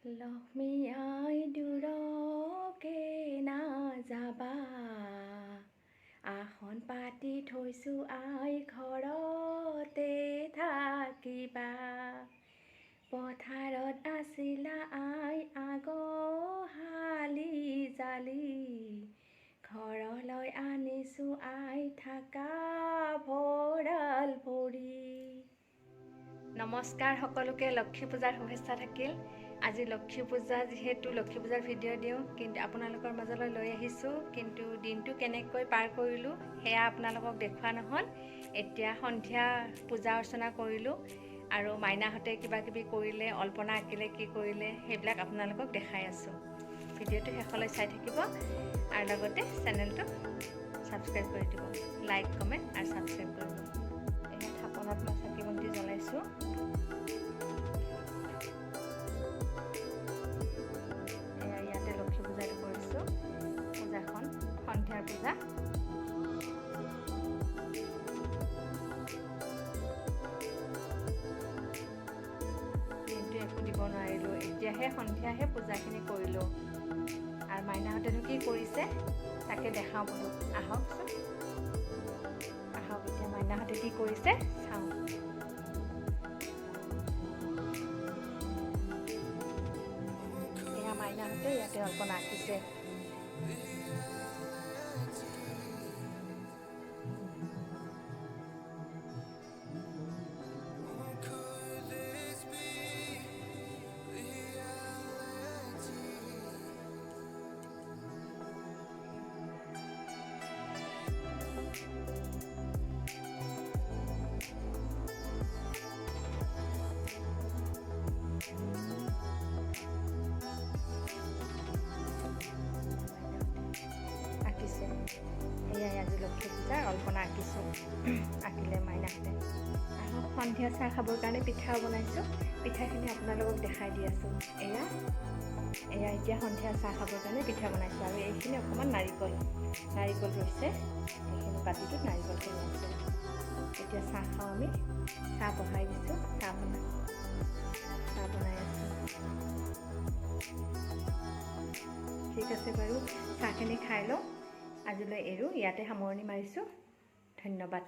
লক্ষ্মী আই দূৰকে নাযাবা, আসন পাতি থৈছোঁ আই ঘৰতে থাকিবা। পথাৰত আছিলা আই আগহালি জালি, ঘৰলৈ আনিছোঁ আই থাকা ভঁৰাল ভৰি। নমস্কাৰ, সকলোকে লক্ষ্মী পূজাৰ শুভেচ্ছা থাকিল। আজি লক্ষ্মী পূজা, যিহেতু লক্ষ্মী পূজাৰ ভিডিঅ' দিওঁ, কিন্তু আপোনালোকৰ মাজলৈ লৈ আহিছোঁ। কিন্তু দিনটো কেনেকৈ পাৰ কৰিলোঁ সেয়া আপোনালোকক দেখুওৱা নহ'ল। এতিয়া সন্ধিয়া পূজা অৰ্চনা কৰিলোঁ আৰু মাইনাহঁতে কিবা কিবি কৰিলে, অল্পনা আঁকিলে, কি কৰিলে সেইবিলাক আপোনালোকক দেখাই আছোঁ। ভিডিঅ'টো শেষলৈ চাই থাকিব আৰু লগতে চেনেলটো ছাবস্ক্ৰাইব কৰি দিব। লাইক, কমেণ্ট আৰু ছাবস্ক্ৰাইব কৰিব। এই থাপনাত মই চাকি বন্তি জ্বলাইছোঁ। ইয়াতে লক্ষ্মী পূজাটো কৰিছোঁ। পূজাখন সন্ধিয়াৰ পূজা। দিনটো একো দিব নোৱাৰিলোঁ, এতিয়াহে সন্ধিয়াহে পূজাখিনি কৰিলোঁ। আৰু মাইনাহঁতেনো কি কৰিছে তাকে দেখাওঁ বোলো। আহকচোন, আহক এতিয়া মাইনাহঁতে কি কৰিছে চাওঁ। এয়া মাইনাহঁতে ইয়াতে অল্পনা আঁকিছে। এয়াই আজি লক্ষ্মী পূজাৰ অল্পনা আঁকিছোঁ। আঁকিলে মাইনাহঁতে। আহক, সন্ধিয়া চাহ খাবৰ কাৰণে পিঠাও বনাইছোঁ। পিঠাখিনি আপোনালোকক দেখাই দি আছোঁ। এয়া এতিয়া সন্ধিয়া চাহ খাবৰ কাৰণে পিঠা বনাইছোঁ। আৰু এইখিনি অকণমান নাৰিকল ৰৈছে, এইখিনি বাতিটোত নাৰিকলখিনি আছে। এতিয়া চাহ খাওঁ আমি। চাহ বহাই দিছোঁ, চাহ বনাই আছোঁ। ঠিক আছে বাৰু, চাহখিনি খাই লওঁ। আজিলৈ এৰোঁ, ইয়াতে সামৰণি মাৰিছোঁ। ধন্যবাদ।